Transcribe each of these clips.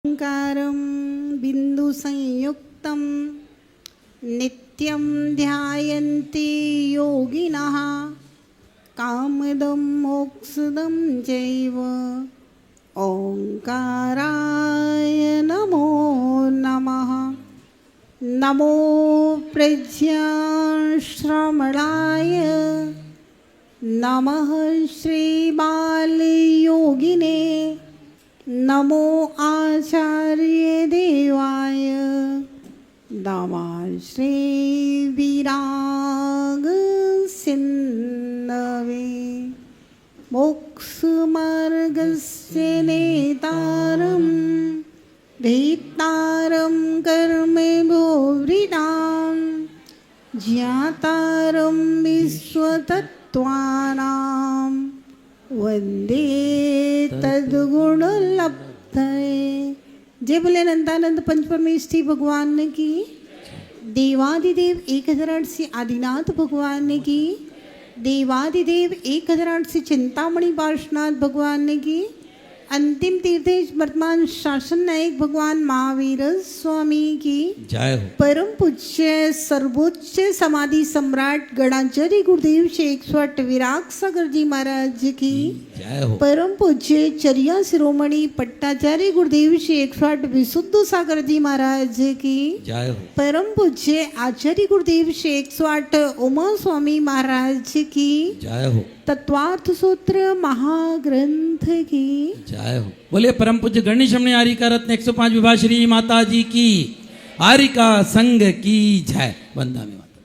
ओंकारं बिन्दुसंयुक्तं नित्यं ध्यायन्ति योगिनः कामदं मोक्षदं चैव ओंकाराय नमो नमः। नमो प्रज्ञाश्रमणाय नमः श्रीबालयोगिने नमो आचार्य देवाय नमः श्री विराग सिन्धवे मोक्षमार्गस्य नेतारं भेत्तारं कर्मभोवृतां ज्ञातारं विश्वतत्त्वानां वंदे तद्गुणलब्धये। जय बोले अनंतानंद पंचपरमेष्ठी भगवान की, देवादिदेव 1008 से आदिनाथ भगवान की, देवादिदेव 1008 से चिंतामणि पार्श्वनाथ भगवान की, अंतिम तीर्थेश वर्तमान शासन नायक भगवान महावीर स्वामी की जय हो। परम पूज्य सर्वोच्च समाधि सम्राट गणाचार्य गुरुदेव श्री 108 विराग सागर जी महाराज की जय हो। परम पूज्य चर्या शिरोमणि पट्टाचार्य गुरुदेव श्री 108 विशुद्ध सागर जी महाराज की जय हो। परम पूज्य आचार्य गुरुदेव श्री 108 उमा स्वामी महाराज की जय हो। तत्वार्थ सूत्र महाग्रंथ की जय हो। बोले परम पूज्य गणेशमणि आरिका रत्न 105 विभा श्री माता जी की, आरिका संघ की जय। वंदा में माता।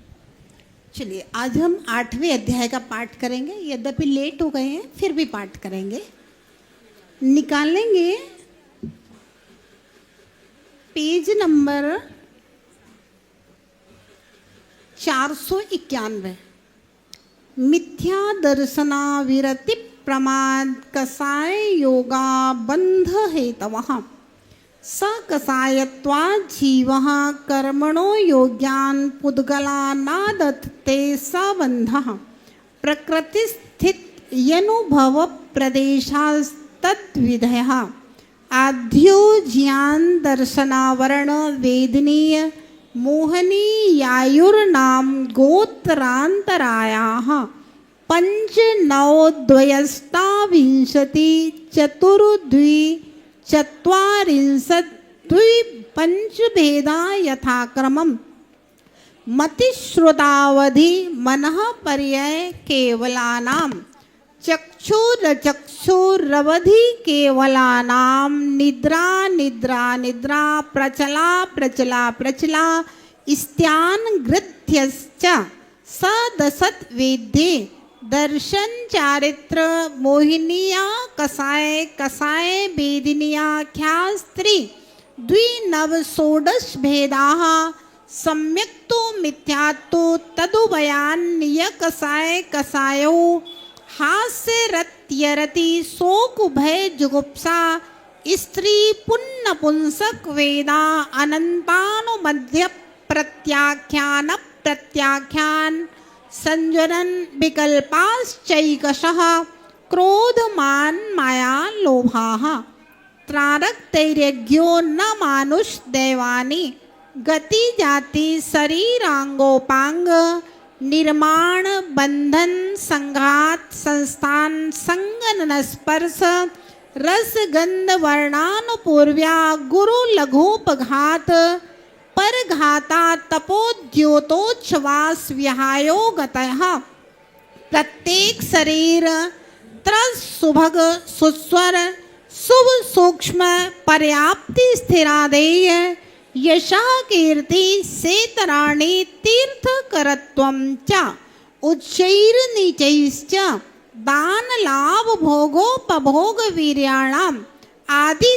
चलिए आज हम 8वें अध्याय का पाठ करेंगे। यद्यपि लेट हो गए हैं फिर भी पाठ करेंगे। निकालेंगे पेज नंबर 491। मिथ्या दर्शना विरति प्रमाद कसाय योगा बंध हेतवः स कसायत्वा जीवः कर्मणो योग्यान् पुद्गलानादत्ते स बन्धः प्रकृतिस्थित यनुभव प्रदेशास्तद्विधयः आद्यो ज्ञान दर्शनावरण वेदनीय मोहनीयायुर्नाम गोत्रांतरायाः पंचनवद्वयस्ताविंशति चतुर्द्विचत्वारिंशत् द्विपंचभेदा यथाक्रमम् मतिश्रुतावधि मनः पर्यय केवलानां चक्षुरचक्षुरवधि केवलानां निद्रा निद्रा निद्रा प्रचला प्रचला प्रचला इस्त्यान गृध्यश्च सदसत् वेद्ये दर्शन चारित्र मोहिनिया कसाय कसाय वेदिनिया ख्यास्त्री द्विनव षोडश भेदाः सम्यक्तो मिथ्यात्तो तदुभयान्य कसाय कसायो हास्य रत्यरति शोक भय जुगुप्सा स्त्री पुण्य पुंसक वेदा अनंतानुमध्य प्रत्याख्यान प्रत्याख्यान संजनन विकल्पाश्चैकशः क्रोधमान माया लोभाः त्रारकतैर्यज्ञो न मानुष दैवानि गति जाति शरीरांगोपांग निर्माण बंधन संघात संस्थान संगन स्पर्श रस गंध वर्णानुपूर्व्या गुरु लघुपघात परघाता तपोद्योतोच्छ्वास विहायो गतः प्रत्येक शरीर त्रस सुभग सुस्वर शुभ सूक्ष्म पर्याप्ति स्थिरादेय यशः कीर्ति सेतराणि तीर्थ करत्वं च उच्चैर्नीचैश्च दान लाभ भोगोपभोग वीर्याणाम् आदि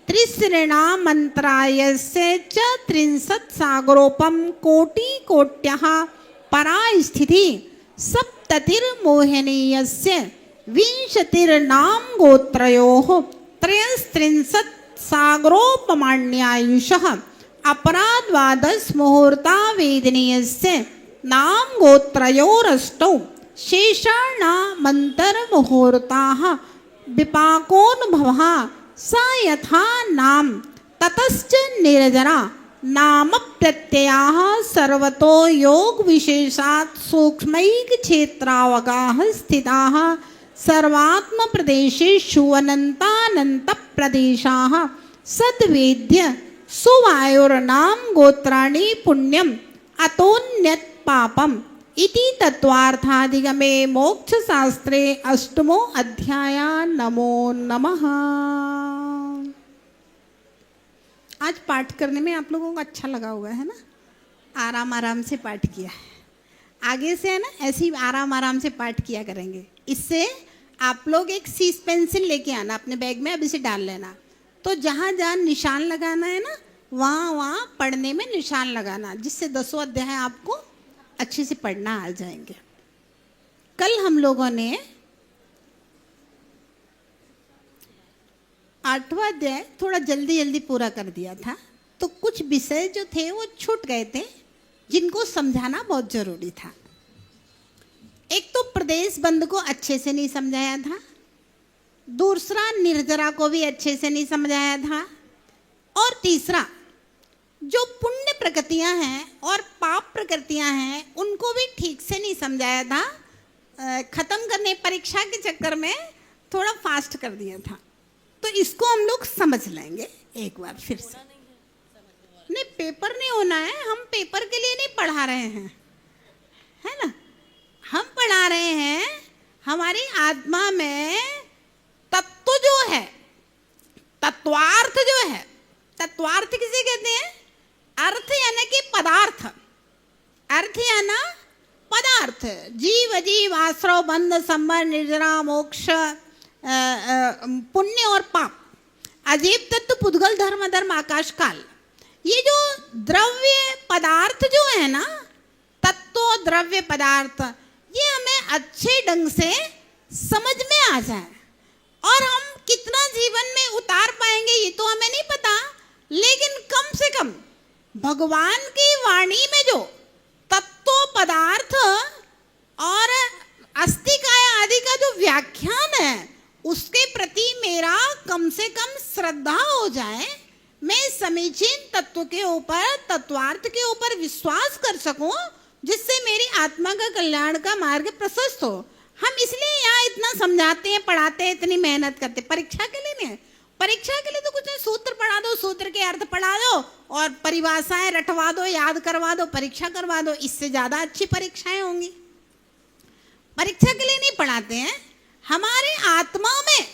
त्रिसृणां मंत्रायस्य च 30 सागरोपम कोटि कोट्यः परास्थिति सप्ततिर्मोहनीयस्य 20 गोत्रयोः 33 सागरोपमाण्यायुषः अपराद्वादश मुहूर्ता वेदनीयस्य नाम गोत्रयोरष्टौ शेषाणामन्तर्मुहूर्ताः विपाकोनुभवः सा यथा नाम ततश्च निर्जना नाम प्रत्ययाः सर्वतो योग विशेषात् सूक्ष्मैक क्षेत्रावगाः स्थिताः सर्वात्म प्रदेशेषु अनन्तानन्त प्रदेशाः सद्वेद्य सुवायोर्नाम गोत्राणि पुण्यम अतोन्यत पापम इति तत्वार्थाधिगमे मोक्ष शास्त्रे अष्टमो अध्याय। नमो नमः। आज पाठ करने में आप लोगों को अच्छा लगा होगा, है ना? आराम आराम से पाठ किया है। आगे से है ना ऐसे ही आराम आराम से पाठ किया करेंगे। इससे आप लोग एक सीस पेंसिल लेके आना अपने बैग में, अभी से डाल लेना। तो जहाँ जहाँ निशान लगाना है ना वहाँ वहाँ पढ़ने में निशान लगाना, जिससे 10 अध्याय आपको अच्छे से पढ़ना आ जाएंगे। कल हम लोगों ने 8वां अध्याय थोड़ा जल्दी जल्दी पूरा कर दिया था, तो कुछ विषय जो थे वो छूट गए थे, जिनको समझाना बहुत जरूरी था। एक तो प्रदेश बंद को अच्छे से नहीं समझाया था, दूसरा निर्जरा को भी अच्छे से नहीं समझाया था, और तीसरा जो पुण्य प्रकृतियां हैं और पाप प्रकृतियां हैं उनको भी ठीक से नहीं समझाया था। खत्म करने परीक्षा के चक्कर में थोड़ा फास्ट कर दिया था। तो इसको हम लोग समझ लेंगे एक बार फिर से। नहीं, पेपर नहीं होना है, हम पेपर के लिए नहीं पढ़ा रहे हैं, है ना? हम पढ़ा रहे हैं हमारी आत्मा में तत्व जो है, तत्वार्थ जो है। तत्वार्थ किसे कहते हैं? अर्थ यानी कि पदार्थ, अर्थ यानी पदार्थ। जीव अजीव आश्रव बंध संबर निर्जरा मोक्ष पुण्य और पाप, अजीब तत्व पुद्गल धर्म धर्म आकाश काल। ये जो द्रव्य पदार्थ जो है ना, तत्व द्रव्य पदार्थ, ये हमें अच्छे ढंग से समझ में आ जाए। और हम कितना जीवन में उतार पाएंगे ये तो हमें नहीं पता, लेकिन कम से कम भगवान की वाणी में जो तत्व पदार्थ और अस्थि काया आदि का जो व्याख्यान है उसके प्रति मेरा कम से कम श्रद्धा हो जाए, मैं समीचीन तत्व के ऊपर, तत्वार्थ के ऊपर विश्वास कर सकूं, जिससे मेरी आत्मा का कल्याण का मार्ग प्रशस्त हो। हम इसलिए यहाँ इतना समझाते हैं, पढ़ाते हैं, इतनी मेहनत करते हैं। परीक्षा के लिए नहीं, परीक्षा के लिए तो कुछ नहीं, सूत्र पढ़ा दो, सूत्र के अर्थ पढ़ा दो और परिभाषाएं रटवा दो, याद करवा दो, परीक्षा करवा दो। इससे ज्यादा अच्छी परीक्षाएं होंगी। परीक्षा के लिए नहीं पढ़ाते हैं, हमारे आत्मा में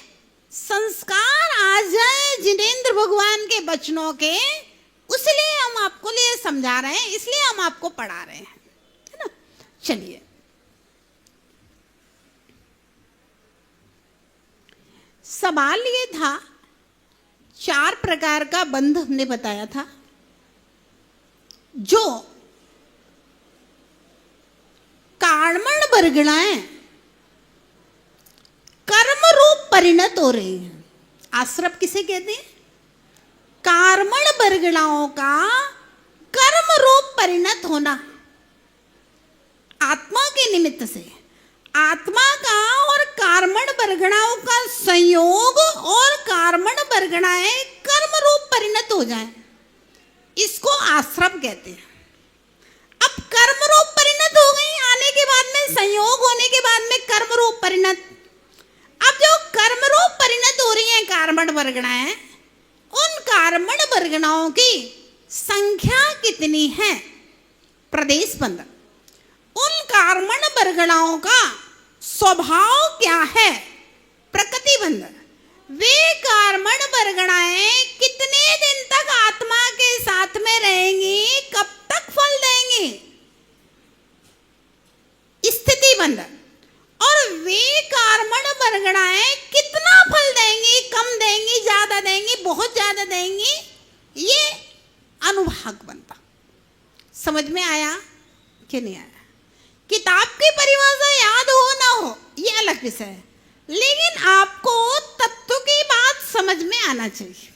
संस्कार आ जाए जिनेंद्र भगवान के वचनों के, उसलिए हम आपको लिए समझा रहे हैं, इसलिए हम आपको पढ़ा रहे हैं, है ना? चलिए, सवाल ये था, 4 प्रकार का बंध हमने बताया था, जो कर्मण वर्गणाएं कर्म रूप परिणत हो रही हैं। आश्रम किसे कहते हैं? कर्मण वर्गणाओं का कर्म रूप परिणत होना, आत्मा के निमित्त से। आत्मा का और कर्मण वर्गणाओं का संयोग और कर्मण वर्गणाएं कर्म रूप परिणत हो जाएं, इसको आश्रम कहते हैं। अब कर्म रूप परिणत हो गई, आने के बाद में संयोग होने के बाद में कर्म रूप परिणत। अब जो कर्म रूप परिणत हो रही हैं कर्मण वर्गणाएं, उन कर्मण वर्गणाओं की संख्या कितनी है? प्रदेश बंद। उन कर्मण वर्गणाओं का स्वभाव क्या है? प्रकृति बंध। वे कर्मण वर्गणाएं कितने दिन तक आत्मा के साथ में रहेंगी, कब तक फल देंगी? स्थिति बंध। और वे कर्मण वर्गणाएं कितना फल देंगी, कम देंगी, ज्यादा देंगी, बहुत ज्यादा देंगी, ये अनुभाग बनता। समझ में आया कि नहीं आया? किताब की परिभाषा याद हो ना हो ये अलग विषय है, लेकिन आपको तत्व की बात समझ में आना चाहिए।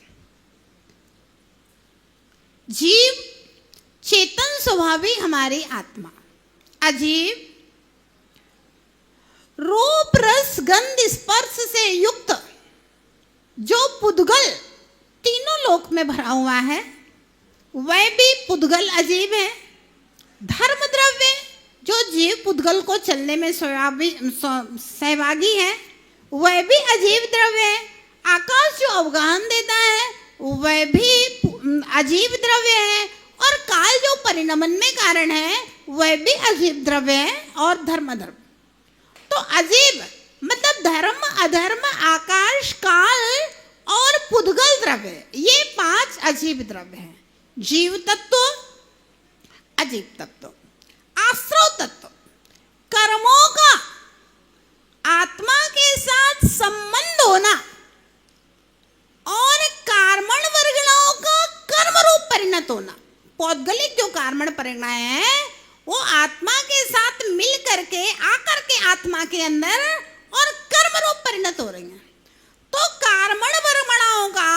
जीव चेतन स्वभावी हमारी आत्मा, अजीव रूप रस गंध स्पर्श से युक्त जो पुद्गल तीनों लोक में भरा हुआ है वह भी पुद्गल अजीब है। धर्म द्रव्य जो जीव पुद्गल को चलने में सहभागी है वह भी अजीब द्रव्य है। आकाश जो अवगाहन देता है वह भी अजीब द्रव्य है। और काल जो परिणमन में कारण है वह भी अजीब द्रव्य है। और धर्म द्रव्य तो अजीब मतलब धर्म, अधर्म, आकाश, काल और पुद्गल द्रव्य, ये 5 अजीब द्रव्य हैं। जीव तत्व, अजीब तत्व, आश्रव तत्व, कर्मों का आत्मा के साथ संबंध होना और कार्मण वर्गणाओं का कर्म रूप परिणत होना। पौद्गलिक जो कार्मण परिणाम है वो आत्मा के साथ मिल करके आकर के आत्मा के अंदर और कर्म रूप परिणत हो रही हैं। तो कार्मण वर्गणाओं का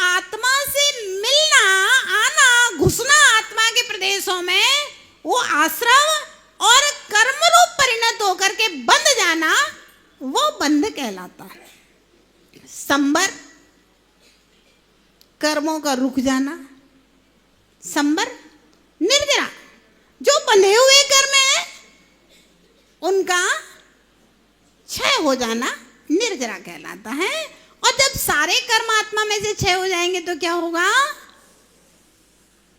आत्मा से मिलना, आना, घुसना आत्मा के प्रदेशों में, वो आश्रव और कर्म रूप परिणत होकर के बंध जाना, वो बंध कहलाता है। संबर कर्मों का रुक जाना, संबर निर्जरा जो बंधे हुए कर्म है उनका क्षय हो जाना निर्जरा कहलाता है। और जब सारे कर्म आत्मा में से क्षय हो जाएंगे तो क्या होगा?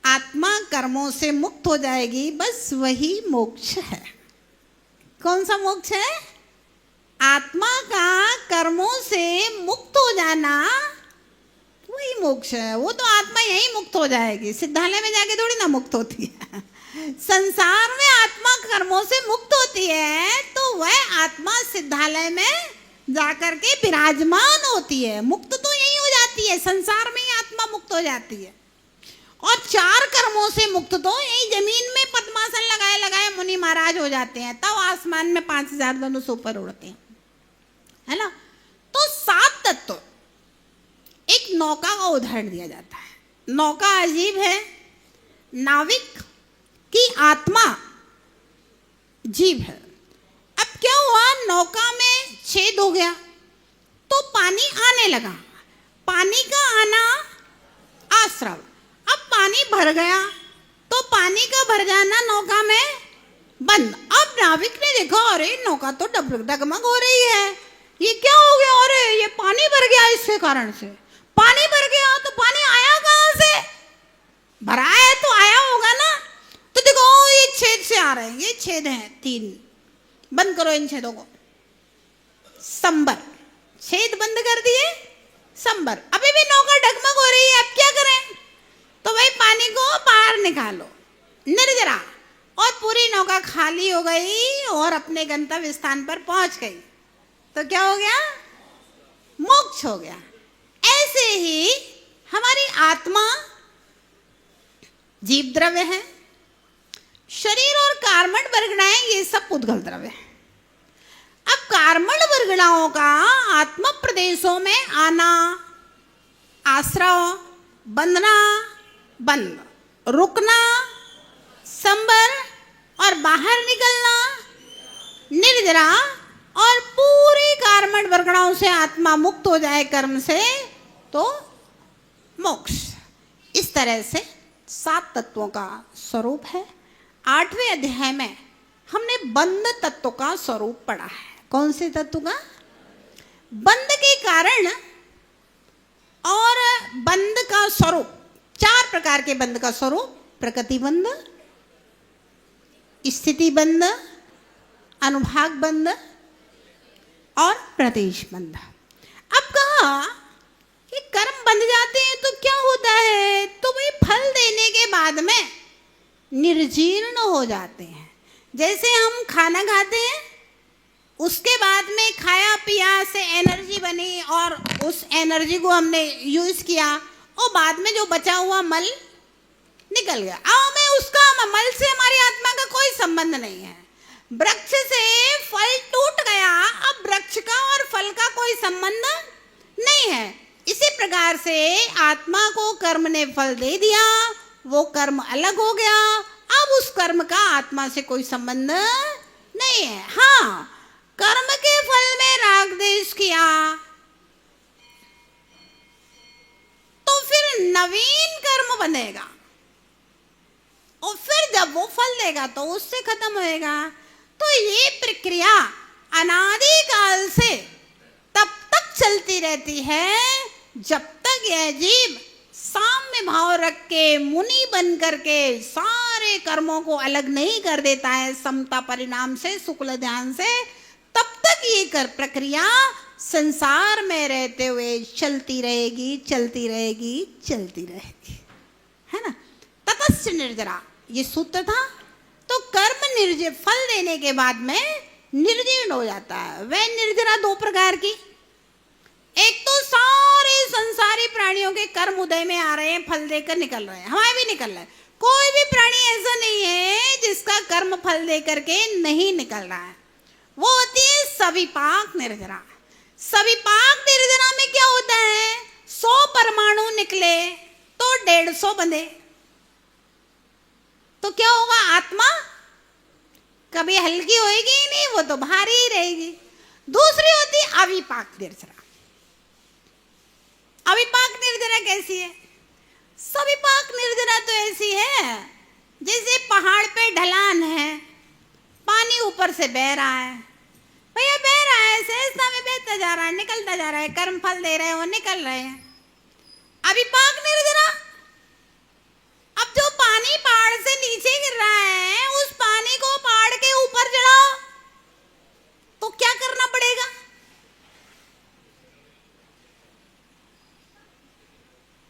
आत्मा कर्मों से मुक्त हो जाएगी। बस वही मोक्ष है। कौन सा मोक्ष है? आत्मा का कर्मों से मुक्त हो जाना वही मोक्ष है। वो तो आत्मा यही मुक्त हो जाएगी, सिद्धालय में जाके थोड़ी ना मुक्त होती है। संसार में आत्मा कर्मों से मुक्त होती है तो वह आत्मा सिद्धालय में जाकर के विराजमान होती है। मुक्त तो यही हो जाती है, संसार में ही आत्मा मुक्त हो जाती है। और 4 कर्मों से मुक्त तो यही जमीन में पद्मासन लगाए लगाए मुनि महाराज हो जाते हैं, तब आसमान में 5000 धनुष ऊपर उड़ते हैं, है ना। तो 7 तत्व, एक नौका का उदाहरण दिया जाता है। नौका अजीब है, नाविक की आत्मा जीव है। अब क्या हुआ, नौका में छेद हो गया तो पानी आने लगा। पानी का आना आश्रव। अब पानी भर गया तो पानी का भर जाना नौका में बंद। अब नाविक ने देखा, अरे नौका तो डगमग हो रही है, ये क्या हो गया? अरे ये पानी भर गया, इसके कारण से पानी भर गया। तो पानी आया कहाँ से? भरा है तो आया होगा ना। तो देखो ये छेद से आ रहे हैं, ये छेद हैं 3, बंद करो इन छेदों को। संबर, छेद बंद कर दिए, संबर। अभी भी नौका डगमग हो रही है, अब क्या करें? तो भाई पानी को बाहर निकालो, निर्जरा। और पूरी नौका खाली हो गई और अपने गंतव्य स्थान पर पहुंच गई। तो क्या हो गया? मोक्ष हो गया। ऐसे ही हमारी आत्मा जीव द्रव्य है, शरीर और कार्मण वर्गणाएं ये सब पुद्गल द्रव्य है। अब कार्मण वर्गणाओं का आत्म प्रदेशों में आना, आश्रव, बंधना, बंद, रुकना, संबर और बाहर निकलना निर्जरा। और पूरी कार्मण वर्गणाओं से आत्मा मुक्त हो जाए कर्म से तो मोक्ष। इस तरह से 7 तत्वों का स्वरूप है। 8वें अध्याय में हमने बंध तत्व का स्वरूप पढ़ा है। कौन से तत्व का? बंध के कारण और बंध का स्वरूप। 4 प्रकार के बंध का स्वरूप: प्रकृति बंध, स्थिति बंध, अनुभाग बंध और प्रदेश बंध। अब कहा कि कर्म बंध जाते हैं तो क्या होता है? तो भाई फल देने के बाद में निर्जीर्ण हो जाते हैं। जैसे हम खाना खाते हैं, उसके बाद में खाया पिया से एनर्जी बनी और उस एनर्जी को हमने यूज किया और बाद में जो बचा हुआ मल निकल गया। अब हमें उसका मल से हमारी आत्मा का कोई संबंध नहीं है। वृक्ष से फल टूट गया, अब वृक्ष का और फल का कोई संबंध नहीं है। इसी प्रकार से आत्मा को कर्म ने फल दे दिया, वो कर्म अलग हो गया। अब उस कर्म का आत्मा से कोई संबंध नहीं है। हाँ, कर्म के फल में राग द्वेष किया फिर नवीन कर्म बनेगा, और फिर जब वो फल देगा तो उससे खत्म होएगा। तो ये प्रक्रिया अनादि काल से तब तक चलती रहती है जब तक यह जीव साम्य भाव रख के मुनि बन करके सारे कर्मों को अलग नहीं कर देता है समता परिणाम से, शुक्ल ध्यान से, तब तक ये कर प्रक्रिया संसार में रहते हुए चलती रहेगी, चलती रहेगी, चलती रहेगी, है ना। ततश्च निर्जरा, ये सूत्र था। तो कर्म निर्जर फल देने के बाद में निर्जीर्ण हो जाता है। वह निर्जरा दो प्रकार की, एक तो सारे संसारी प्राणियों के कर्म उदय में आ रहे हैं, फल देकर निकल रहे हैं, हमारे भी निकल रहे हैं। कोई भी प्राणी ऐसा नहीं है जिसका कर्म फल दे करके नहीं निकल रहा है। वो होती है सविपाक निर्जरा। सविपाक निर्जरा में क्या होता है, 100 परमाणु निकले तो 150 बंधे, तो क्या होगा, आत्मा कभी हल्की होएगी ही नहीं, वो तो भारी ही रहेगी। दूसरी होती है अविपाक निर्जरा। अविपाक निर्जरा कैसी है? सविपाक निर्जरा तो ऐसी है जैसे पहाड़ पे ढलान है, पानी ऊपर से बह रहा है, भैया बह रहा है, सहजता में बहता जा रहा है, निकलता जा रहा है, कर्म फल दे रहे हैं, वो निकल रहे हैं। अविपाक निर्जरा, अब जो पानी पहाड़ से नीचे गिर रहा है, उस पानी को पहाड़ के ऊपर चढ़ाओ तो क्या करना पड़ेगा?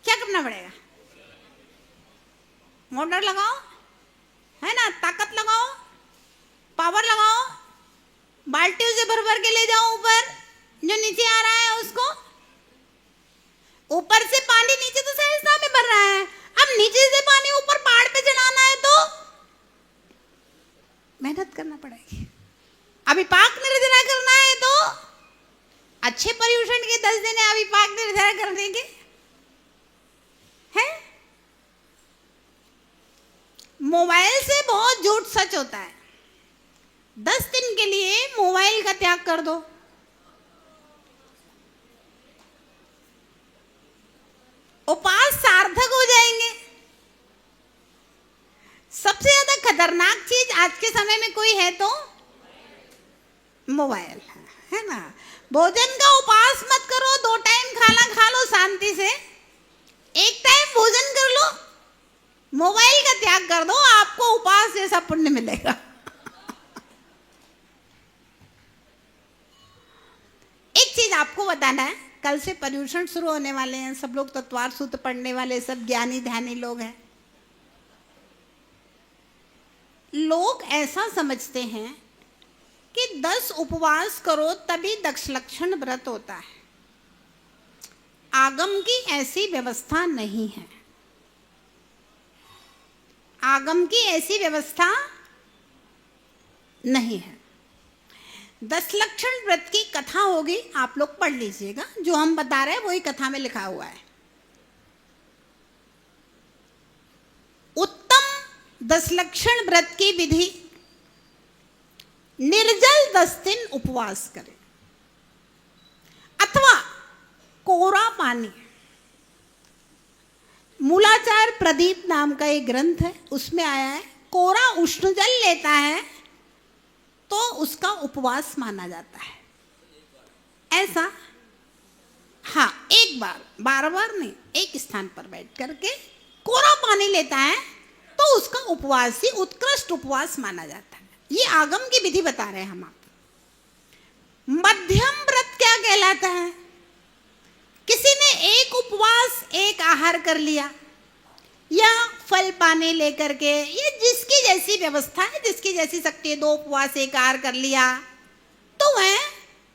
क्या करना पड़ेगा? मोटर लगाओ, है ना, ताकत लगाओ, पावर लगाओ, बाल्टियों से भर भर के ले जाओ ऊपर, जो नीचे आ रहा है उसको। ऊपर से पानी नीचे तो सहजता में भर रहा है, अब नीचे से पानी ऊपर पहाड़ पे चढ़ाना है तो मेहनत करना पड़ेगी। अविपाक निर्जरा करना है तो अच्छे पर्यूषण के 10 दिन अविपाक निर्जरा कर देंगे, है। मोबाइल से बहुत झूठ सच होता है। 10 दिन के लिए मोबाइल का त्याग कर दो, उपास सार्थक हो जाएंगे। सबसे ज्यादा खतरनाक चीज आज के समय में कोई है तो मोबाइल है ना। भोजन का उपास मत करो, 2 टाइम खाना खा लो शांति से, 1 टाइम भोजन कर लो, मोबाइल का त्याग कर दो, आपको उपास जैसा पुण्य मिलेगा। एक चीज आपको बताना है, कल से पर्यूषण शुरू होने वाले हैं, सब लोग तत्वार सूत्र पढ़ने वाले, सब ज्ञानी ध्यानी लोग हैं। लोग ऐसा समझते हैं कि 10 उपवास करो तभी दक्षलक्षण व्रत होता है। आगम की ऐसी व्यवस्था नहीं है, आगम की ऐसी व्यवस्था नहीं है। 10 लक्षण व्रत की कथा होगी, आप लोग पढ़ लीजिएगा, जो हम बता रहे हैं वही कथा में लिखा हुआ है। उत्तम 10 लक्षण व्रत की विधि, निर्जल 10 दिन उपवास करें अथवा कोरा पानी। मूलाचार प्रदीप नाम का एक ग्रंथ है, उसमें आया है कोरा उष्ण जल लेता है तो उसका उपवास माना जाता है। ऐसा हाँ, एक बार, बार नहीं, एक स्थान पर बैठ करके कोरा पानी लेता है तो उसका उपवास ही उत्कृष्ट उपवास माना जाता है। ये आगम की विधि बता रहे हैं हम आपको। मध्यम व्रत क्या कहलाता है? किसी ने एक उपवास एक आहार कर लिया या फल पाने लेकर के, ये जिसकी जैसी व्यवस्था है, जिसकी जैसी शक्ति है, 2 उपवास एक आहार कर लिया तो वह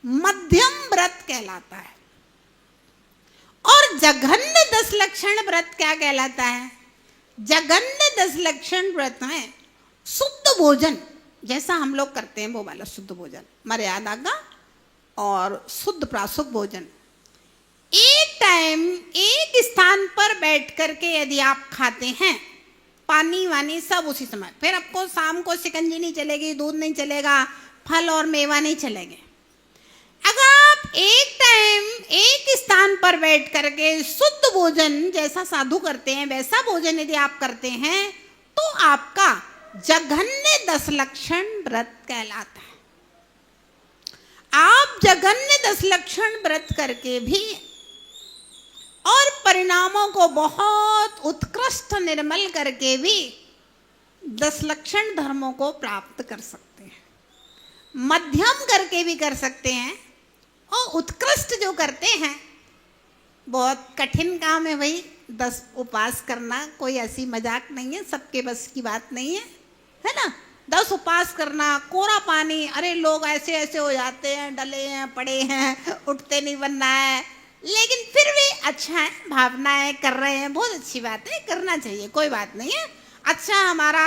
मध्यम व्रत कहलाता है। और जघन्य 10 लक्षण व्रत क्या कहलाता है? जघन्य 10 लक्षण व्रत में शुद्ध भोजन जैसा हम लोग करते हैं वो वाला शुद्ध भोजन, मर्यादा का और शुद्ध प्राशुक भोजन, एक टाइम एक स्थान पर बैठ करके यदि आप खाते हैं, पानी वानी सब उसी समय, फिर आपको शाम को शिकंजी नहीं चलेगी, दूध नहीं चलेगा, फल और मेवा नहीं चलेंगे। अगर आप एक टाइम एक स्थान पर बैठ करके शुद्ध भोजन जैसा साधु करते हैं वैसा भोजन यदि आप करते हैं तो आपका जघन्य 10 लक्षण व्रत कहलाता है। आप जघन्य 10 लक्षण व्रत करके भी और परिणामों को बहुत उत्कृष्ट निर्मल करके भी 10 लक्षण धर्मों को प्राप्त कर सकते हैं। मध्यम करके भी कर सकते हैं और उत्कृष्ट जो करते हैं बहुत कठिन काम है भाई। 10 उपवास करना कोई ऐसी मजाक नहीं है, सबके बस की बात नहीं है ना। 10 उपवास करना, कोरा पानी, अरे लोग ऐसे ऐसे हो जाते हैं, डले हैं, पड़े हैं, उठते नहीं बनना है, लेकिन फिर भी अच्छा है, भावनाएं कर रहे हैं, बहुत अच्छी बात है, करना चाहिए, कोई बात नहीं है। अच्छा, हमारा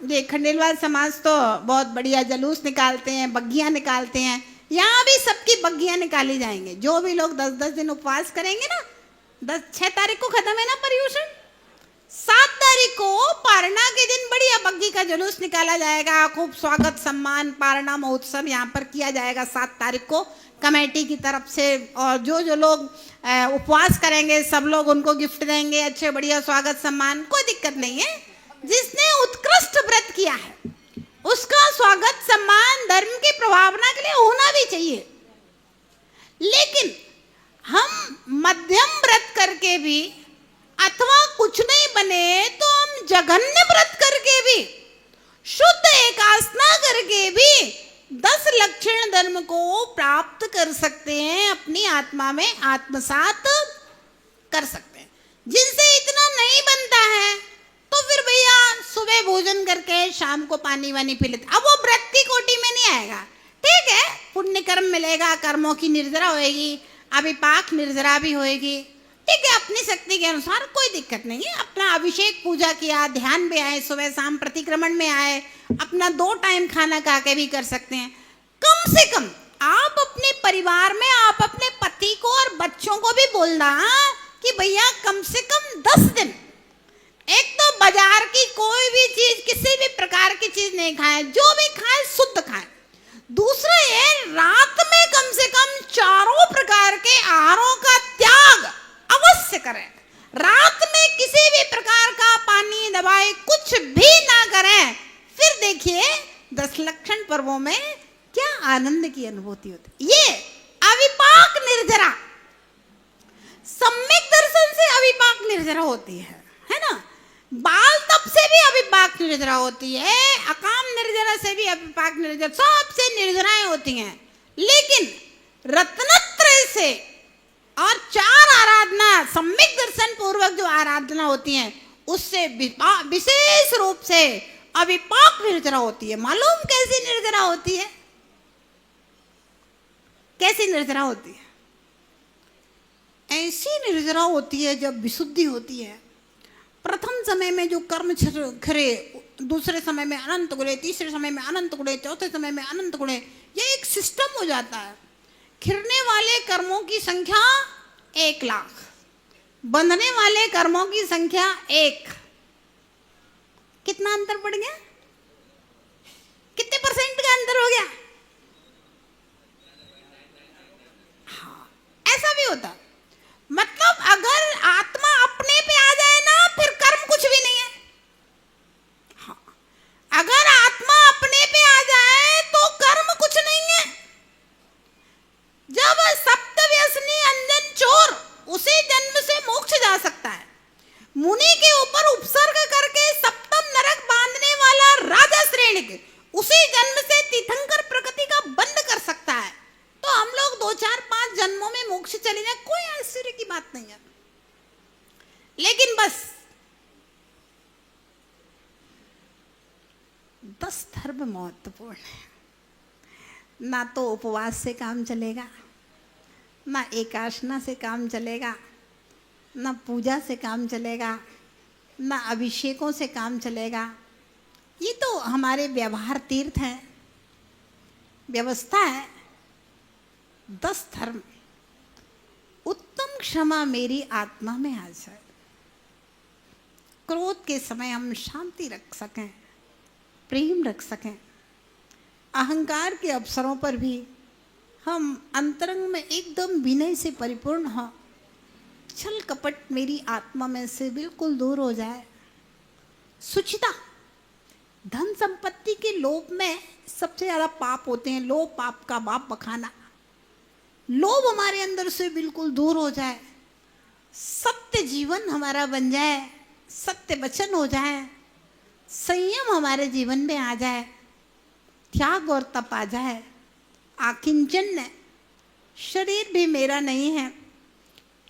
ये खंडेलवाल समाज तो बहुत बढ़िया जलूस निकालते हैं, बग्गियाँ निकालते हैं, यहाँ भी सबकी बग्गियाँ निकाली जाएंगे। जो भी लोग 10-10 दिन उपवास करेंगे ना, 6 तारीख को खत्म है ना पर्युषण, 7 तारीख को पारणा के दिन बढ़िया बग्गी का जुलूस निकाला जाएगा, खूब स्वागत सम्मान पारणा महोत्सव यहाँ पर किया जाएगा 7 तारीख को कमेटी की तरफ से। और जो जो लोग उपवास करेंगे सब लोग उनको गिफ्ट देंगे, अच्छे बढ़िया स्वागत सम्मान, कोई दिक्कत नहीं है। जिसने उत्कृष्ट व्रत किया है उसका स्वागत सम्मान धर्म की प्रभावना के लिए होना भी चाहिए। लेकिन हम मध्यम व्रत करके भी अथवा कुछ नहीं बने तो हम जघन्य व्रत करके भी, शुद्ध एकासना करके भी 10 लक्षण धर्म को प्राप्त कर सकते हैं, अपनी आत्मा में आत्मसात कर सकते हैं। जिनसे इतना नहीं बनता है तो फिर भैया सुबह भोजन करके शाम को पानी वानी पी लेते, अब वो व्रत की कोटि में नहीं आएगा। ठीक है, पुण्य कर्म मिलेगा, कर्मों की निर्जरा होएगी, अभिपाक निर्जरा भी होएगी, ठीक है, अपनी शक्ति के अनुसार, कोई दिक्कत नहीं है। अपना अभिषेक पूजा किया, ध्यान में आए, सुबह शाम प्रतिक्रमण में आए, अपना 2 टाइम खाना खा के भी कर सकते हैं। कम से कम आप अपने परिवार में, आप अपने पति को और बच्चों को भी बोलना कि भैया कम से कम 10 दिन, एक तो बाजार की कोई भी चीज, किसी भी प्रकार की चीज नहीं खाएं, जो भी खाएं शुद्ध खाएं। दूसरा ये, रात में कम से कम 4 प्रकार के आहारों का त्याग अवश्य करें। रात में किसी भी प्रकार का पानी, दवाई कुछ भी ना करें। फिर देखिए 10 लक्षण पर्वों में क्या आनंद की अनुभूति होती। ये अविपाक निर्जरा, सम्यक दर्शन से अविपाक निर्जरा होती है ना। बाल तप से भी अविपाक निर्जरा होती है, अकाम निर्जरा से भी अविपाक निर्जरा, सबसे निर्जराएं होती हैं। लेकिन रत्नत्रय से और 4 आराधना, सम्यक दर्शन पूर्वक जो आराधना होती हैं उससे विशेष रूप से अविपाक निर्जरा होती है। मालूम कैसी निर्जरा होती है? कैसी निर्जरा होती है? ऐसी निर्जरा होती है जब विशुद्धि होती है। प्रथम समय में जो कर्म खरे, दूसरे समय में अनंत गुणे, तीसरे समय में अनंत गुणे, चौथे समय में अनंत गुणे, ये एक सिस्टम हो जाता है। खिरने वाले कर्मों की संख्या 1 लाख, बंधने वाले कर्मों की संख्या 1। कितना अंतर पड़ गया? कितने % का अंतर हो गया? हाँ, ऐसा भी होता। मतलब अगर आत्मा अपने पे आ जाए ना, फिर कर्म कुछ भी नहीं है। हाँ, अगर आत्मा अपने पे आ जाए तो कर्म कुछ नहीं है। जब सप्तव्यसनी अंजन चोर उसी जन्म से मोक्ष जा सकता है। मुनि के ऊपर उपसर्ग करके सप्तम नरक बांधने वाला राजा श्रेणिक उसी जन्म से तीर्थंकर प्रकृति का बंद कर सकता है। तो हम लोग 2, 4, 5 जन्मों में मोक्ष चले जाए, कोई आश्चर्य की बात नहीं है। लेकिन बस 10 धर्म महत्वपूर्ण है। ना तो उपवास से काम चलेगा, ना एकादशना से काम चलेगा, ना पूजा से काम चलेगा, ना अभिषेकों से काम चलेगा। ये तो हमारे व्यवहार तीर्थ है, व्यवस्था है। 10 धर्म, उत्तम क्षमा मेरी आत्मा में आ जाए, क्रोध के समय हम शांति रख सकें, प्रेम रख सकें, अहंकार के अवसरों पर भी हम अंतरंग में एकदम विनय से परिपूर्ण हो, छल कपट मेरी आत्मा में से बिल्कुल दूर हो जाए। सुचिता, धन संपत्ति के लोभ में सबसे ज्यादा पाप होते हैं। लोभ पाप का बाप बखाना। लोभ हमारे अंदर से बिल्कुल दूर हो जाए, सत्य जीवन हमारा बन जाए, सत्य वचन हो जाए, संयम हमारे जीवन में आ जाए, त्याग और तप आ जाए। आकिंचन, शरीर भी मेरा नहीं है,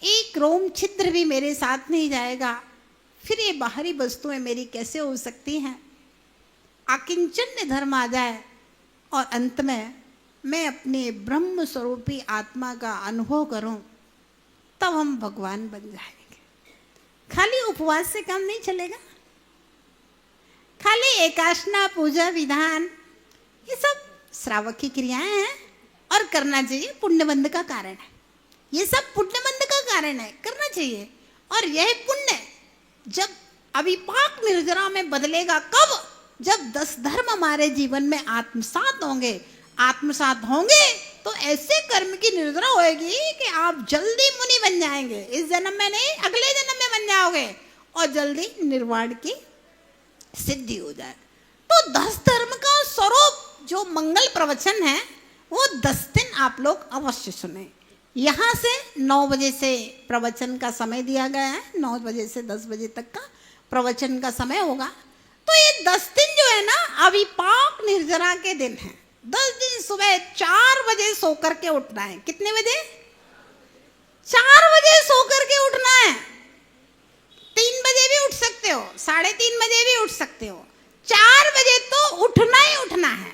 एक रोम छिद्र भी मेरे साथ नहीं जाएगा, फिर ये बाहरी वस्तुएं मेरी कैसे हो सकती हैं। आकिंचन धर्म आ जाए और अंत में मैं अपने ब्रह्म स्वरूपी आत्मा का अनुभव करूं, तब हम भगवान बन जाएंगे। खाली उपवास से काम नहीं चलेगा, खाली एकाशना पूजा विधान ये सब श्रावक की क्रियाएं हैं और करना चाहिए, पुण्यबंध का कारण है। ये सब पुण्यबंध का कारण है, करना चाहिए। और यह पुण्य जब अविपाक निर्जरा में बदलेगा, कब? जब 10 धर्म हमारे जीवन में आत्मसात होंगे। आत्मसात होंगे तो ऐसे कर्म की निर्जरा होएगी कि आप जल्दी मुनि बन जाएंगे। इस जन्म में नहीं, अगले जन्म में बन जाओगे और जल्दी निर्वाण की सिद्धि हो जाए। तो 10 धर्म का स्वरूप जो मंगल प्रवचन है वो 10 दिन आप लोग अवश्य सुने। यहाँ से 9 बजे से प्रवचन का समय दिया गया है, 9 बजे से 10 बजे तक का प्रवचन का समय होगा। तो ये 10 दिन जो है ना अविपाक निर्जरा के दिन है। 10 दिन सुबह 4 बजे सो करके उठना है। कितने बजे? 4 बजे सो करके उठना है। 3 बजे भी उठ सकते हो, 3:30 बजे भी उठ सकते हो, 4 बजे तो उठना ही उठना है।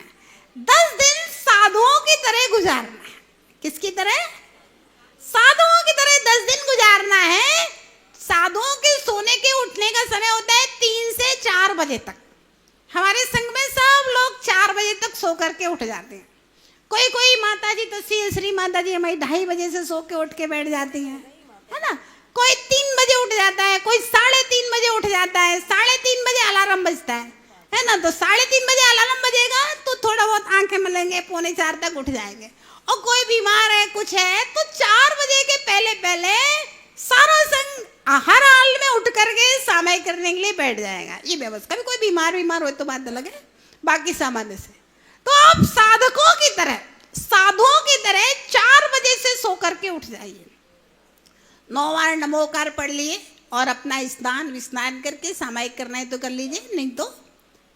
10 दिन साधुओं की तरह गुजारना है। किसकी तरह? साधुओं की तरह 10 दिन गुजारना है। साधुओं के सोने के उठने का समय होता है 3 से 4 बजे तक। हमारे संघ में सब लोग 4 बजे तक सो करके उठ जाते हैं। कोई कोई माता जी तो श्री माता जी हमारी 2:30 बजे से सो के उठ के बैठ जाती हैं, है ना। कोई 3 बजे उठ जाता है, कोई 3:30 बजे उठ जाता है, 3:30 बजे अलार्म बजता है ना। तो 3:30 बजे अलार्म बजेगा तो थोड़ा बहुत आंखें मलेंगे, 3:45 तक उठ जाएंगे। और कोई बीमार है, कुछ है, तो 4 बजे के पहले पहले सारा संघ हर हाल में उठ करके सामायिक करने के लिए बैठ जाएगा। ये व्यवस्था भी, कोई बीमार हो तो बात अलग है, बाकी सामान्य से। तो आप साधकों की तरह, साधुओं की तरह 4 बजे से सो करके उठ जाइए। 9 बार नमोकार पढ़ लिए और अपना स्नान विस्नान करके सामायिक करना है तो कर लीजिए, नहीं तो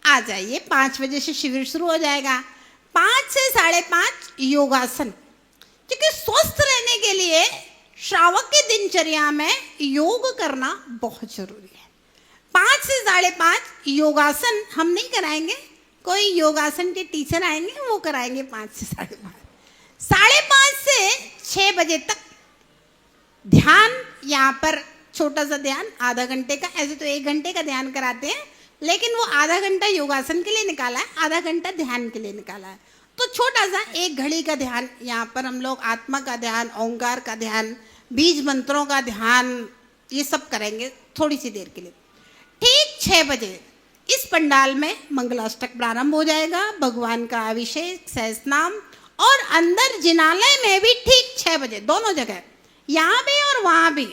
आ जाइए। 5 बजे से शिविर शुरू हो जाएगा। 5 से 5:30 योगासन, क्योंकि स्वस्थ रहने के लिए श्रावक की दिनचर्या में योग करना बहुत जरूरी है। 5 से 5:30 योगासन हम नहीं कराएंगे, कोई योगासन के टीचर आएंगे वो कराएंगे 5 से 5:30। 5:30 से 6 बजे तक ध्यान, यहाँ पर छोटा सा ध्यान आधा घंटे का, ऐसे तो 1 घंटे का ध्यान कराते हैं, लेकिन वो आधा घंटा योगासन के लिए निकाला है, आधा घंटा ध्यान के लिए निकाला है। तो छोटा सा 1 घड़ी का ध्यान, यहाँ पर हम लोग आत्मा का ध्यान, ओंकार का ध्यान, बीज मंत्रों का ध्यान, ये सब करेंगे थोड़ी सी देर के लिए। ठीक 6 बजे इस पंडाल में मंगलाष्टक प्रारंभ हो जाएगा, भगवान का अभिषेक, सहस्रनाम, और अंदर जिनालय में भी ठीक 6 बजे, दोनों जगह, यहाँ भी और वहाँ भी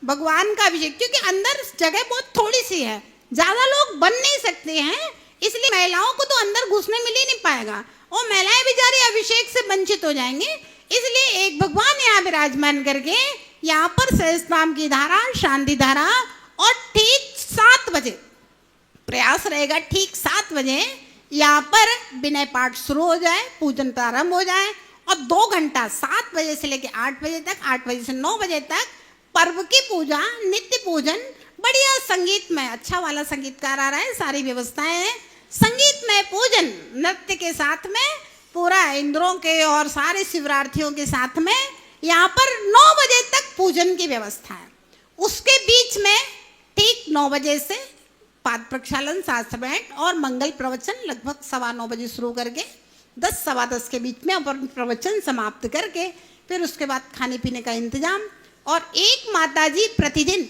भगवान का अभिषेक, क्योंकि अंदर जगह बहुत थोड़ी सी है, ज्यादा लोग बन नहीं सकते हैं, इसलिए महिलाओं को तो अंदर घुसने मिल ही नहीं पाएगा और महिलाएं बेचारी अभिषेक से वंचित हो जाएंगे। इसलिए एक भगवान यहाँ विराजमान करके यहाँ पर सहस्रनाम की धारा, शांति धारा, और ठीक 7 बजे प्रयास रहेगा, ठीक 7 बजे यहाँ पर विनय पाठ शुरू हो जाए, पूजन प्रारंभ हो जाए, और 2 घंटा 7 बजे से लेकर 8 बजे तक, 8 बजे से 9 बजे तक पर्व की पूजा, नित्य पूजन, बढ़िया संगीत में, अच्छा वाला संगीतकार आ रहा है, सारी व्यवस्थाएं हैं, संगीत में पूजन, नृत्य के साथ में, पूरा इंद्रों के और सारे शिवरार्थियों के साथ में यहाँ पर 9 बजे तक पूजन की व्यवस्था है। उसके बीच में ठीक 9 बजे से पाद प्रक्षालन, शास्त्र भेंट और मंगल प्रवचन लगभग 9:15 बजे शुरू करके 10, 10:15 के बीच में अपन प्रवचन समाप्त करके फिर उसके बाद खाने पीने का इंतजाम। और एक माताजी प्रतिदिन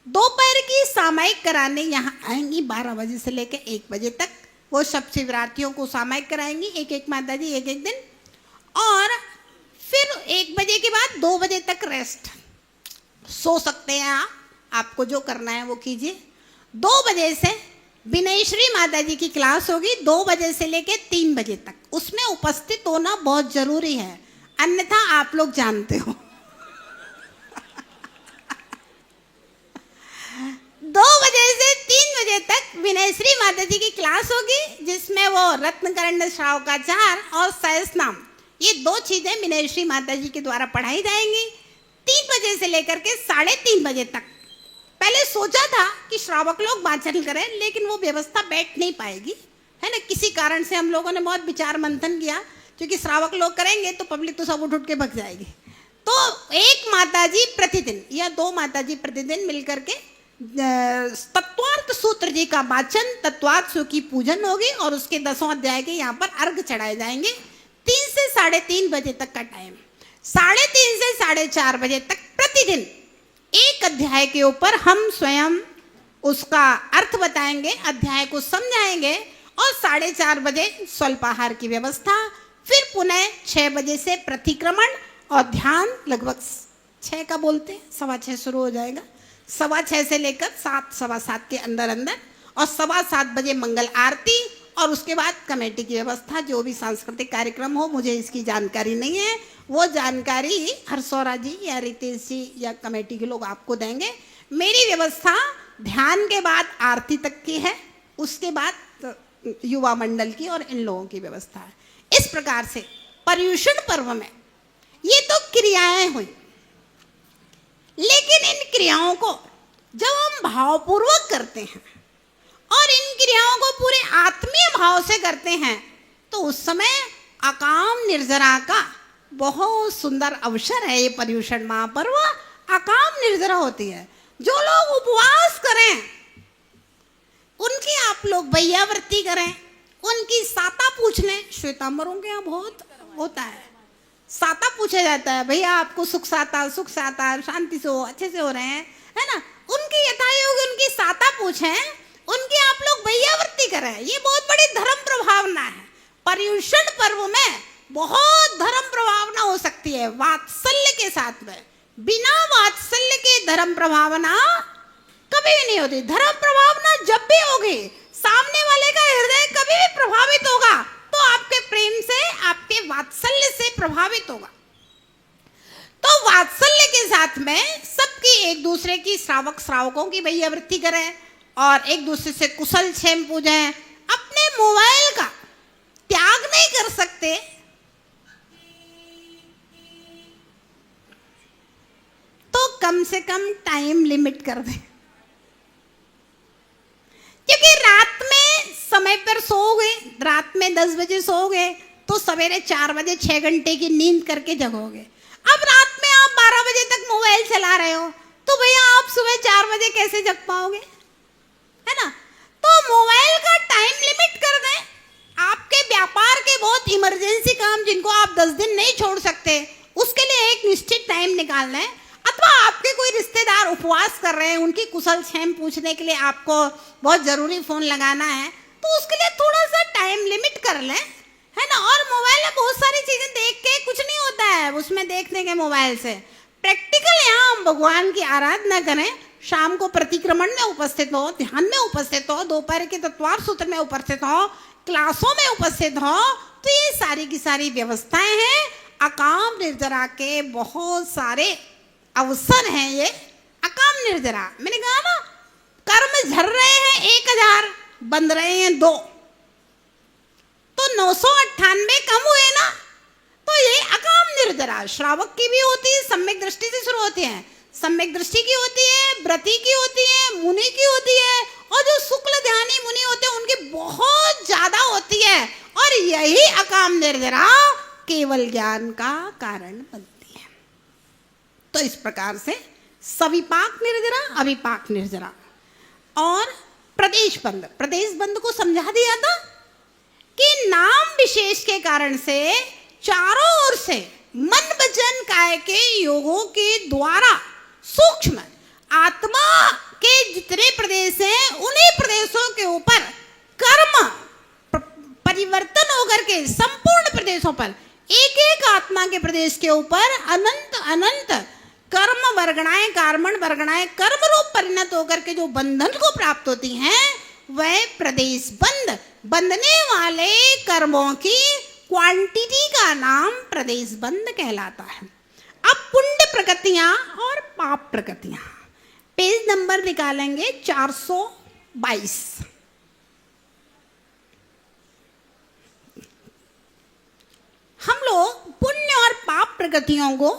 दोपहर की सामायिक कराने यहाँ आएंगी 12 बजे से लेकर 1 बजे तक। वो सब शिवरात्रियों को सामायिक कराएंगी, एक माताजी एक दिन। और 1 बजे के बाद 2 बजे तक रेस्ट, सो सकते हैं आप, आपको जो करना है वो कीजिए। 2 बजे से विनयश्री माता जी की क्लास होगी 2 बजे से लेके 3 बजे तक, उसमें उपस्थित होना बहुत जरूरी है, अन्यथा आप लोग जानते हो। 2 बजे से 3 बजे तक विनयश्री माता जी की क्लास होगी, जिसमें वो रत्नकर्ण श्रावकाचार और सहस्रनाम, ये 2 चीजें विनयश्री माता जी के द्वारा पढ़ाई जाएंगी 3 बजे से लेकर के 3:30 बजे तक। पहले सोचा था कि श्रावक लोग वाचन करें, लेकिन वो व्यवस्था बैठ नहीं पाएगी, है ना। किसी कारण से हम लोगों ने बहुत विचार मंथन किया, क्योंकि श्रावक लोग करेंगे तो पब्लिक तो सब उठ के भग जाएगी। तो एक माताजी प्रतिदिन या 2 माताजी प्रतिदिन मिलकर के तत्वार्थ सूत्र जी का वाचन, तत्वार्थ की पूजन होगी और उसके 10वें अध्याय के यहाँ पर अर्घ चढ़ाए जाएंगे। 3 से 3:30 बजे तक का टाइम, 3:30 से 4:30 बजे तक प्रतिदिन एक अध्याय के ऊपर हम स्वयं उसका अर्थ बताएंगे, अध्याय को समझाएंगे और 4:30 बजे स्वल्पाहार की व्यवस्था। फिर पुनः 6 बजे से प्रतिक्रमण और ध्यान, लगभग 6 का बोलते हैं, 6:15 शुरू हो जाएगा, 6:15 से लेकर 7, 7:15 के अंदर अंदर, और 7:15 बजे मंगल आरती और उसके बाद कमेटी की व्यवस्था। जो भी सांस्कृतिक कार्यक्रम हो, मुझे इसकी जानकारी नहीं है, वो जानकारी हरसौरा जी या रितेश जी या कमेटी के लोग आपको देंगे। मेरी व्यवस्था ध्यान के बाद आरती तक की है, उसके बाद युवा मंडल की और इन लोगों की व्यवस्था है। इस प्रकार से पर्युषण पर्व में ये तो क्रियाएं हुई, लेकिन इन क्रियाओं को जब हम भावपूर्वक करते हैं और इन क्रियाओं को पूरे आत्मीय भाव से करते हैं, तो उस समय अकाम निर्जरा का बहुत सुंदर अवसर है। ये पर्युषण महापर्व अकाम निर्जरा होती है। जो लोग उपवास करें उनकी आप लोग भैयावृत्ति करें, उनकी साता पूछ लें। श्वेतांबरों के यहाँ बहुत होता है, साता पूछा जाता है, भैया आपको सुख साता, शांति से हो, अच्छे से हो रहे हैं, है ना। उनकी यथायोग उनकी साता पूछें, उनकी आप लोग भैयावृत्ति करें। ये बहुत बड़ी धर्म प्रभावना है। पर्युषण पर्व में बहुत धर्म प्रभावना हो सकती है वात्सल्य के साथ में। बिना वात्सल्य के धर्म प्रभावना कभी भी नहीं होती। धर्म प्रभावना जब भी होगी, सामने वाले का हृदय कभी भी प्रभावित होगा तो आपके प्रेम से, आपके वात्सल्य से प्रभावित होगा। तो वात्सल्य के साथ में सबकी, एक दूसरे की, श्रावकों की भैयावृत्ति करें और एक दूसरे से कुशल क्षेम पूजें। अपने मोबाइल का त्याग नहीं कर सकते, तो कम से कम टाइम लिमिट कर दें, क्योंकि रात में समय पर सोओगे, रात में 10 बजे सोओगे तो सवेरे 4 बजे 6 घंटे की नींद करके जगोगे। अब रात में आप 12 बजे तक मोबाइल चला रहे हो, तो भैया आप सुबह 4 बजे कैसे जग पाओगे, है ना। तो मोबाइल का टाइम लिमिट कर दें। आपके व्यापार के बहुत इमरजेंसी काम जिनको आप 10 दिन नहीं छोड़ सकते, उसके लिए एक निश्चित टाइम निकाल लें। अथवा आपके कोई रिश्तेदार उपवास कर रहे हैं, उनकी कुशल क्षेम पूछने के लिए आपको बहुत जरूरी फोन लगाना है, तो उसके लिए थोड़ा सा टाइम लिमिट कर लें, है ना। और मोबाइल में बहुत सारी चीजें देख के कुछ नहीं होता है उसमें देखने के मोबाइल से। प्रैक्टिकल यहाँ हम भगवान की आराधना करें, शाम को प्रतिक्रमण में उपस्थित हो, ध्यान में उपस्थित हो, दोपहर के तत्वार्थ सूत्र में उपस्थित हो, क्लासों में उपस्थित हो, तो ये सारी की सारी व्यवस्थाएं हैं। अकाम निर्जरा के बहुत सारे अवसर हैं। ये अकाम निर्जरा, मैंने कहा ना, कर्म झर रहे हैं 1000, बंद रहे हैं 2, तो 998 कम हुए ना। तो ये अकाम निर्जरा श्रावक की भी होती है, सम्यक दृष्टि से शुरू होती है, सम्यक दृष्टि की होती है, व्रती की होती है, मुनि की होती है, और जो शुक्ल ध्यानी मुनि होते हैं उनकी बहुत ज्यादा होती है। और यही अकाम निर्जरा केवल ज्ञान का कारण बनती है। तो इस प्रकार से सविपाक निर्जरा, अविपाक निर्जरा और प्रदेश बंद को समझा दिया था कि नाम विशेष के कारण से चारों ओर से मन वचन काय के योगों के द्वारा सूक्ष्म आत्मा के जितने प्रदेश हैं, उन्हीं प्रदेशों के ऊपर कर्म परिवर्तन होकर के संपूर्ण प्रदेशों पर एक एक आत्मा के प्रदेश के ऊपर अनंत अनंत कर्म वर्गणाएं, कार्मण वर्गणाएं कर्म रूप परिणत होकर के जो बंधन को प्राप्त होती हैं, वह प्रदेश बंध, बंधने वाले कर्मों की क्वांटिटी का नाम प्रदेश बंध कहलाता है। अब पुण्य प्रकृतियां और पाप प्रकृतियां, पेज नंबर निकालेंगे 422। हम लोग पुण्य और पाप प्रकृतियों को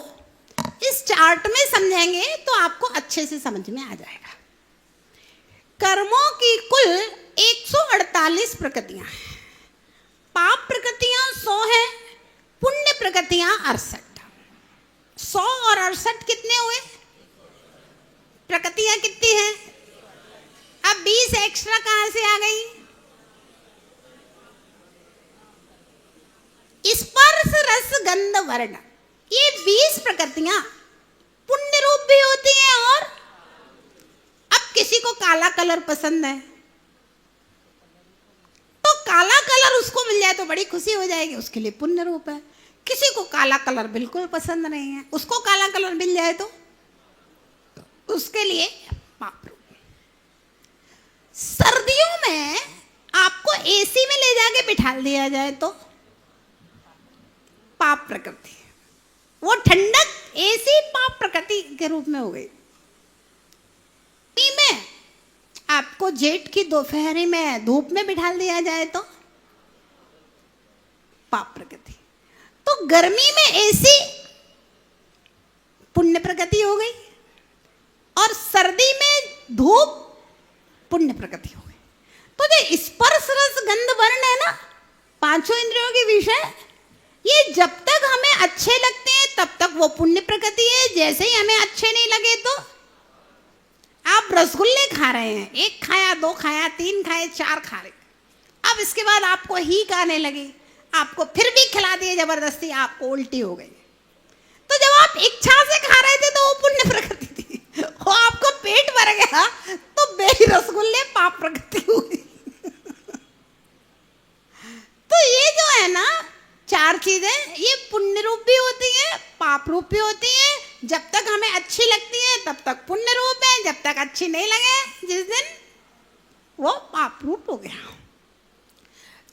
इस चार्ट में समझेंगे तो आपको अच्छे से समझ में आ जाएगा। कर्मों की कुल 148 प्रकृतियां हैं, पाप प्रकृतियां 100 हैं, पुण्य प्रकृतियां 68। 100 और 68 कितने हुए? प्रकृतियां कितनी हैं? अब 20 एक्स्ट्रा कहां से आ गई? स्पर्श रस गंध वर्ण, ये 20 प्रकृतियां पुण्य रूप भी होती हैं। और अब किसी को काला कलर पसंद है तो काला कलर उसको मिल जाए तो बड़ी खुशी हो जाएगी, उसके लिए पुण्य रूप है। किसी को काला कलर बिल्कुल पसंद नहीं है, उसको काला कलर मिल जाए तो उसके लिए पाप रूप। सर्दियों में आपको एसी में ले जाके बिठा दिया जाए तो पाप प्रकृति, वो ठंडक एसी पाप प्रकृति के रूप में हो गई। में आपको जेठ की दोपहरी में धूप में बिठा दिया जाए तो पाप प्रकृति। तो गर्मी में एसी पुण्य प्रकृति हो गई और सर्दी में धूप पुण्य प्रकृति हो गई। तो जो स्पर्श रस गंध वर्ण है ना, पांचों इंद्रियों के विषय, ये जब तक हमें अच्छे लगते हैं तब तक वो पुण्य प्रकृति है। जैसे ही हमें अच्छे नहीं लगे तो आप रसगुल्ले खा रहे हैं, 1 खाया, 2 खाया, 3 खाए, 4 खा रहे, अब इसके बाद आपको हीक आने लगी, आपको फिर भी खिला दिए जबरदस्ती, आपको उल्टी हो गई। तो जब आप इच्छा से खा रहे थे तो वो पुण्य प्रकृति थी, वो आपको पेट भर गया तो बेही रसगुल्ले पाप प्रकृति हुई। तो ये जो है ना 4 चीजें, ये पुण्य रूप भी होती है, पाप रूप भी होती है। जब तक हमें अच्छी लगती है तब तक पुण्य रूप है, जब तक अच्छी नहीं लगे जिस दिन वो पाप रूप हो गया।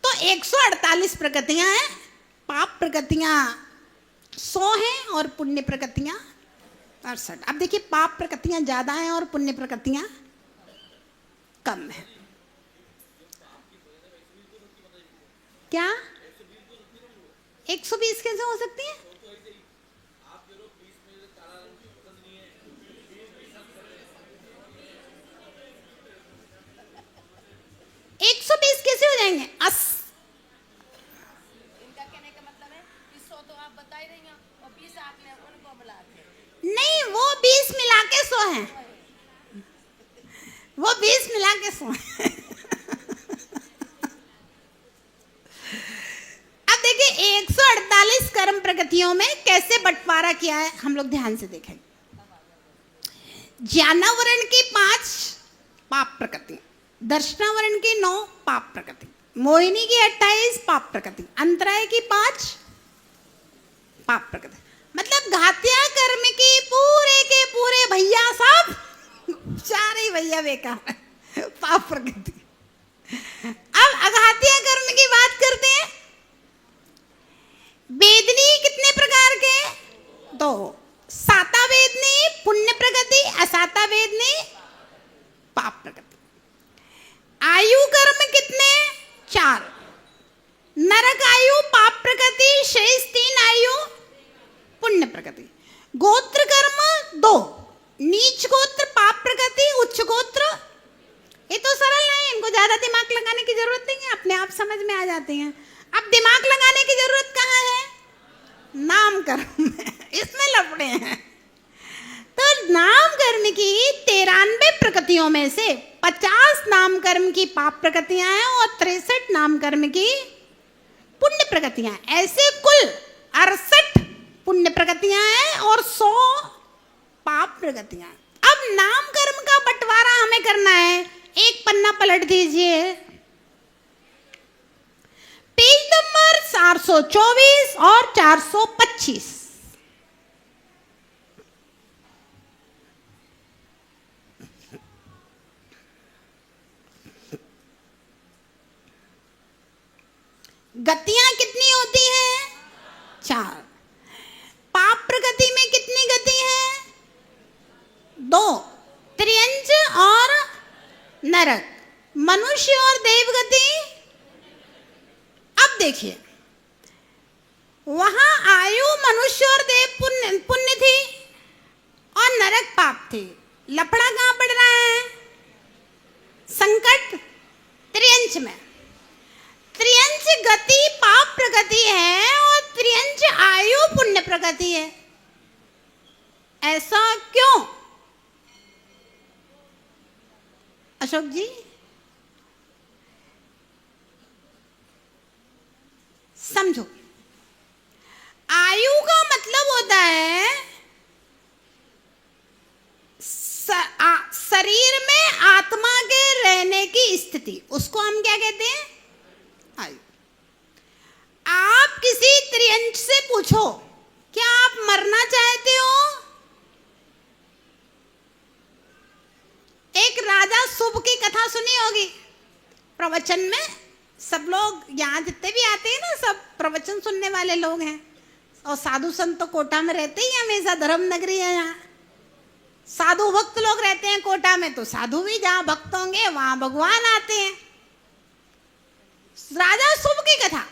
तो 148 प्रकृतियां हैं, पाप प्रकृतियां 100 हैं और पुण्य प्रकृतियां 68। अब देखिए, पाप प्रकृतियां ज्यादा हैं और पुण्य प्रकृतियां कम है। क्या 120 कैसे हो सकती है? 120 कैसे हो जाएंगे? इनका कहने का मतलब है कि 100 तो आप बता ही रही हैं और 20 आपने उनको बुला के। नहीं, वो 20 मिला के 100 है, वो 20 मिला के 100 है। अब देखिए 148 कर्म प्रकृतियों में कैसे बंटवारा किया है, हम लोग ध्यान से देखें। ज्ञानावरण की 5 पाप प्रकृति, दर्शनावरण की 9 पाप प्रकृति, मोहिनी की 28 पाप प्रकृति, अंतराय की 5 पाप प्रकृति। मतलब घातिया कर्म की पूरे के पूरे भैया सब 4 ही भैया बेकार, पाप प्रकृति। अब अघातिया कर्म की बात करते हैं। वेदनी कितने प्रकार के? 2। साता वेदनी पुण्य प्रकृति, असाता वेदनी पाप प्रकृति। आयु कर्म कितने? 4। नरक आयु पाप प्रकृति, शेष 3 आयु पुण्य प्रकृति। गोत्र कर्म 2, नीच गोत्र पाप प्रकृति, उच्च गोत्र। ये तो सरल है, इनको ज्यादा दिमाग लगाने की जरूरत नहीं है, अपने आप समझ में आ जाते हैं। अब दिमाग लगाने की जरूरत कहाँ है? नाम कर्म में, इसमें लफड़े हैं। तो नाम कर्म की 93 प्रकृतियों में से 50 नाम कर्म की पाप प्रकृतियां हैं और 63 नाम कर्म की पुण्य प्रकृतियां हैं। ऐसे कुल 68 पुण्य प्रकृतियां हैं और 100 पाप प्रकृतियां। अब नाम कर्म का बंटवारा हमें करना है। एक पन्ना पलट दीजिए, पेज नंबर 424 और 425। गतियां कितनी होती हैं? 4। पाप प्रगति में कितनी गति है? 2। त्रियंच और नरक, मनुष्य और देवगति। अब देखिए, वहां आयु मनुष्य और देव पुण्य थी और नरक पाप थे। लफड़ा कहां पड़ रहा है? संकट त्रियंच में। त्रियंच गति पाप प्रगति है और त्रियंच आयु पुण्य प्रगति है। ऐसा क्यों अशोक जी? समझो, आयु का मतलब होता है शरीर में आत्मा के रहने की स्थिति, उसको हम क्या कहते हैं? आयु। आप किसी त्रियंच से पूछो, क्या आप मरना चाहते हो? एक राजा शुभ की कथा सुनी होगी प्रवचन में। सब लोग यहाँ जितने भी आते हैं ना, सब प्रवचन सुनने वाले लोग हैं। और साधु संत तो कोटा में रहते ही हमेशा, धर्म नगरी है यहाँ। साधु भक्त लोग रहते हैं कोटा में, तो साधु भी जहाँ भक्त होंगे वहां भगवान आते हैं। राजा शुभ की कथा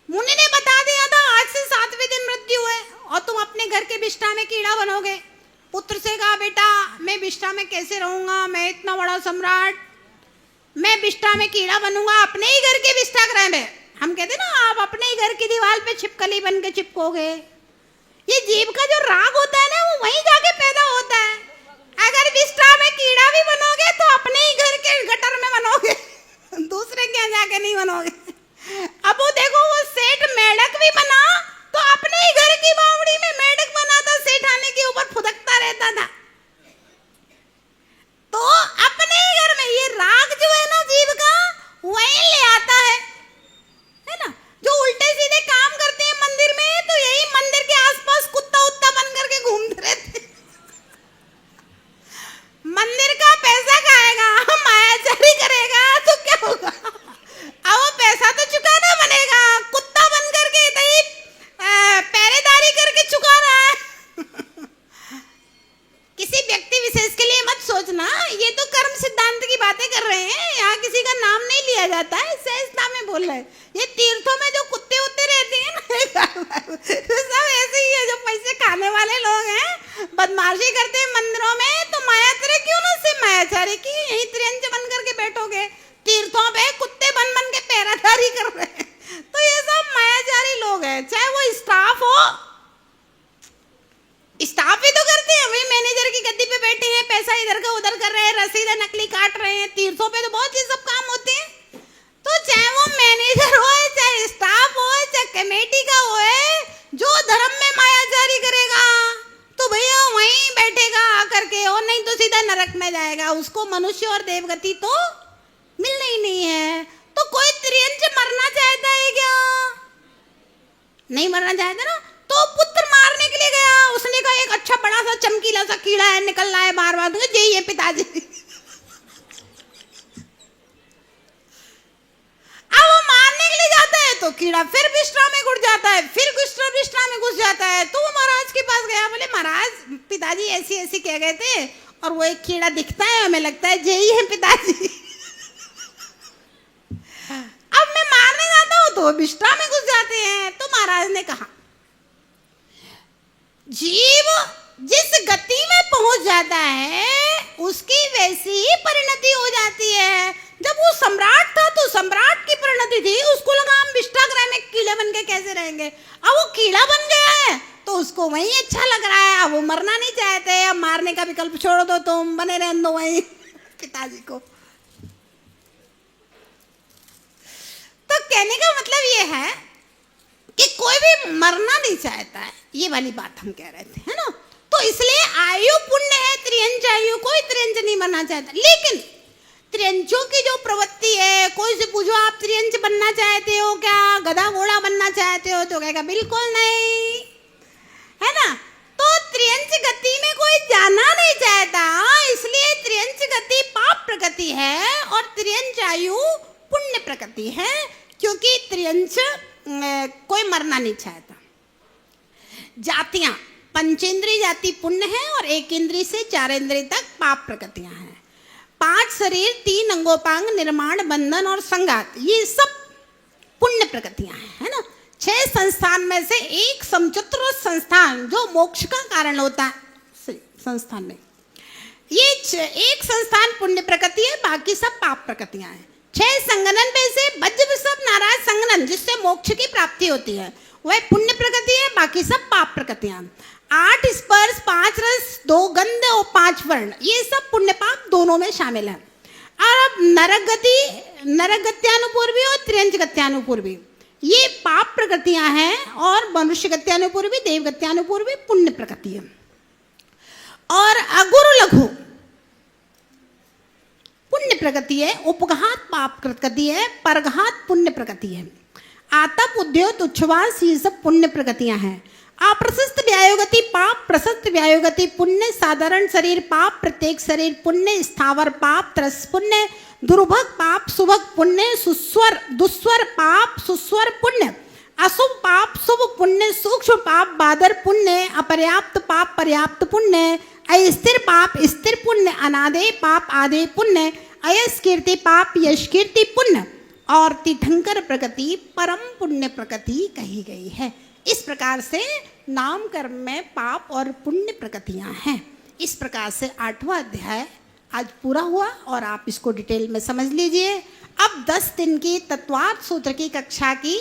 मुनि ने बता दिया था, आज से 7वें दिन मृत्यु है और तुम अपने घर के बिष्ठा में कीड़ा बनोगे। पुत्र से कहा, बेटा मैं बिष्ठा में कैसे रहूंगा, मैं इतना बड़ा सम्राट, मैं बिष्ठा में कीड़ा बनूंगा अपने ही घर के बिष्ठा गृह में। हम कहते ना, आप अपने ही घर की दीवार पे छिपकली बन के चिपकोगे। ये जीव का जो राग होता है ना, वो वहीं जाके पैदा होता है। अगर बिष्ठा में कीड़ा भी बनोगे तो अपने ही घर के गटर में बनोगे, दूसरे के यहाँ जाके नहीं बनोगे। अब वो देखो, वो सेठ मेढक भी बना तो अपने ही घर की बावड़ी में मेढक बना था, सेठाने के ऊपर फुदकता रहता था। तो अपने ही घर में ये राग जो है ना जीव का, वहीं ले आता है ना। जो उल्टे सीधे काम करते हैं मंदिर में, तो यही मंदिर के आसपास कुत्ता उत्ता बन करके घूमते रहते। मंदिर का पैसा खाएगा, मायाचारी करेगा तो क्या होगा? अब वो पैसा तो चुकाना बनेगा, कुत्ता बन करके इतनी पहरेदारी करके चुका रहा है। किसी व्यक्ति विशेष के लिए मत सोचना, ये तो कर्म सिद्धांत की बातें कर रहे हैं, यहाँ किसी का नाम नहीं लिया जाता है, सहजता में बोल रहे हैं। ये तीर्थों में जो कुत्ते उत्ते रहते हैं ना, तो सब ऐसे ही है, जो पैसे खाने वाले लोग हैं, बदमाशी करते हैं मंदिरों में। तो मायाचारी क्यों ना से मायाचारी की, यही त्रियंच बन करके बैठोगे। तीर्थों पे कुत्ते बन बन के पहरादारी कर रहे हैं, तो ये सब मायाचारी लोग हैं। चाहे वो स्टाफ हो, स्टाफ भी तो करते हैं, वही मैनेजर की गद्दी पे बैठे हैं, पैसा इधर का उधर कर रहे हैं, रसीदें नकली काट रहे हैं। तीर्थों पे तो बहुत ये सब काम होते हैं। तो चाहे वो मैनेजर हो, चाहे स्टाफ हो, चाहे कमेटी का हो, जो धर्म में मायाचारी करेगा तो भैया वहीं बैठेगा आकर के, और नहीं तो सीधा नरक में जाएगा। उसको मनुष्य और देवगति तो मिलना ही नहीं है। तो कोई त्रियंच मरना चाहता है क्या? नहीं मरना चाहता ना, तो पुत्र मारने के लिए गया। उसने कहा, एक अच्छा बड़ा सा चमकीला सा कीड़ा है, निकल रहा है बार बार, यही है पिताजी। अब वो मारने के लिए जाता है तो कीड़ा फिर बिष्ठा में घुस जाता है, फिर बिष्ठा में घुस जाता है। तो वो महाराज के पास गया, बोले महाराज पिताजी ऐसी ऐसी कह गए थे, और वो एक कीड़ा दिखता है, हमें लगता है यही है पिताजी। अब मैं मारने जाता हूं तो बिष्ठा में घुस जाते हैं। तो महाराज ने कहा, जीव जिस गति में पहुंच जाता है उसकी वैसी ही परिणति हो जाती है। जब वो सम्राट था तो सम्राट की परिणति थी, उसको लगा हम बिष्ठा गृह में कीड़े बन के कैसे रहेंगे। अब वो कीड़ा बन गया है तो उसको वही अच्छा लग रहा है। अब वो मरना नहीं चाहते, अब मारने का विकल्प छोड़ दो, तुम बने रहने दो वही पिताजी को। तो कहने का मतलब ये है कि कोई भी मरना नहीं चाहता है, ये वाली बात हम कह रहे थे, है ना। तो इसलिए आयु पुण्य है, त्रियंच आयु, कोई त्रियंच नहीं मरना चाहता। लेकिन त्रियंचों की जो प्रवृत्ति है, कोई कोई से पूछो आप त्रियंच बनना चाहते हो क्या, गधा घोड़ा बनना चाहते हो, तो कहेगा बिल्कुल नहीं, है ना। तो त्रियंच गति में कोई जाना नहीं चाहता, इसलिए त्रियंच गति पाप प्रकृति है और त्रियंच आयु पुण्य प्रकृति है, क्योंकि त्रियंच कोई मरना नहीं चाहता। जातियां, पंचेंद्रीय जाति पुण्य है और एक इंद्रिय से 4 इंद्रिय तक पाप प्रकृतियां हैं। 5 शरीर, 3 अंगोपांग, निर्माण, बंधन और संघात, ये सब पुण्य प्रकृतियां हैं, है ना। 6 संस्थान में से एक समचतुर संस्थान जो मोक्ष का कारण होता है संस्थान में, ये एक संस्थान पुण्य प्रकृति है, बाकी सब पाप प्रकृतियां हैं। 6 संगनन में से वज्र विषभ नाराज संगनन जिससे मोक्ष की प्राप्ति होती है वह पुण्य प्रकृति है, बाकी सब पाप प्रकृतियां। 8 स्पर्श, 5 रस, 2 गंध और 5 वर्ण, ये सब पुण्य पाप दोनों में शामिल है। और अब नरक गति, नरक गत्यानुपूर्वी और त्रियंच गत्यानुपूर्वी, ये पाप प्रकृतियां हैं, और मनुष्य गत्यानुपूर्वी, देव गत्यानुपूर्वी पुण्य प्रकृति है। और अगुरु लघु पुण्य प्रकृति है, उपघात पाप प्रकृति है, परघात पुण्य प्रकृति है। आतप, उद्योत, उच्छ्वास, ये सब पुण्य प्रकृतियां हैं। अप्रशस्त व्यायोगति पाप, प्रशस्त व्यायोगति पुण्य, साधारण शरीर पाप, प्रत्येक शरीर पुण्य, स्थावर पाप, त्रस पुण्य, दुर्भग पाप, सुभग पुण्य, सुस्वर दुस्वर पाप, सुस्वर पुण्य, अशुभ पाप, शुभ पुण्य, सूक्ष्म पाप, बादर पुण्य, अपर्याप्त पाप, पर्याप्त पुण्य, अस्थिर पाप, स्थिर पुण्य, अनादेय पाप, आदेय पुण्य, अयश कीर्ति पाप, यश कीर्ति पुण्य, और तीर्थंकर प्रकृति परम पुण्य प्रकृति कही गई है। इस प्रकार से नाम कर्म में पाप और पुण्य प्रकृतियां हैं। इस प्रकार से 8वां अध्याय आज पूरा हुआ और आप इसको डिटेल में समझ लीजिए। अब 10 दिन की तत्वार्थ सूत्र की कक्षा की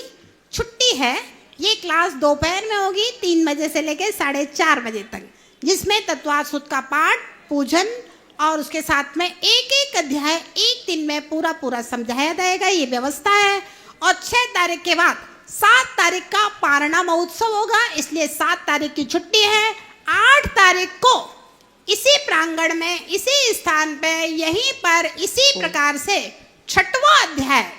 छुट्टी है। ये क्लास दोपहर में होगी 3 बजे से लेकर 4:30 बजे तक, जिसमें तत्वार्थ सूत्र का पाठ, पूजन और उसके साथ में एक अध्याय एक दिन में पूरा समझाया जाएगा, ये व्यवस्था है। और 6 तारीख के बाद 7 तारीख का पारणा महोत्सव होगा, इसलिए 7 तारीख की छुट्टी है। 8 तारीख को इसी प्रांगण में, इसी स्थान पे, यहीं पर इसी प्रकार से 6वां अध्याय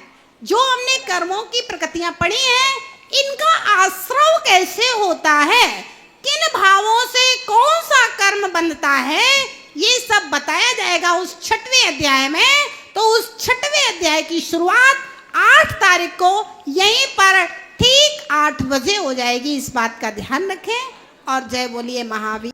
जो हमने कर्मों की प्रकृतियां पढ़ी हैं, इनका आश्रव कैसे होता है, किन भावों से कौन सा कर्म बनता है, ये सब बताया जाएगा उस 6वें अध्याय में। तो उस 6वें अध्याय की शुरुआत 8 तारीख को यहीं पर ठीक 8 बजे हो जाएगी। इस बात का ध्यान रखें और जय बोलिए महावीर।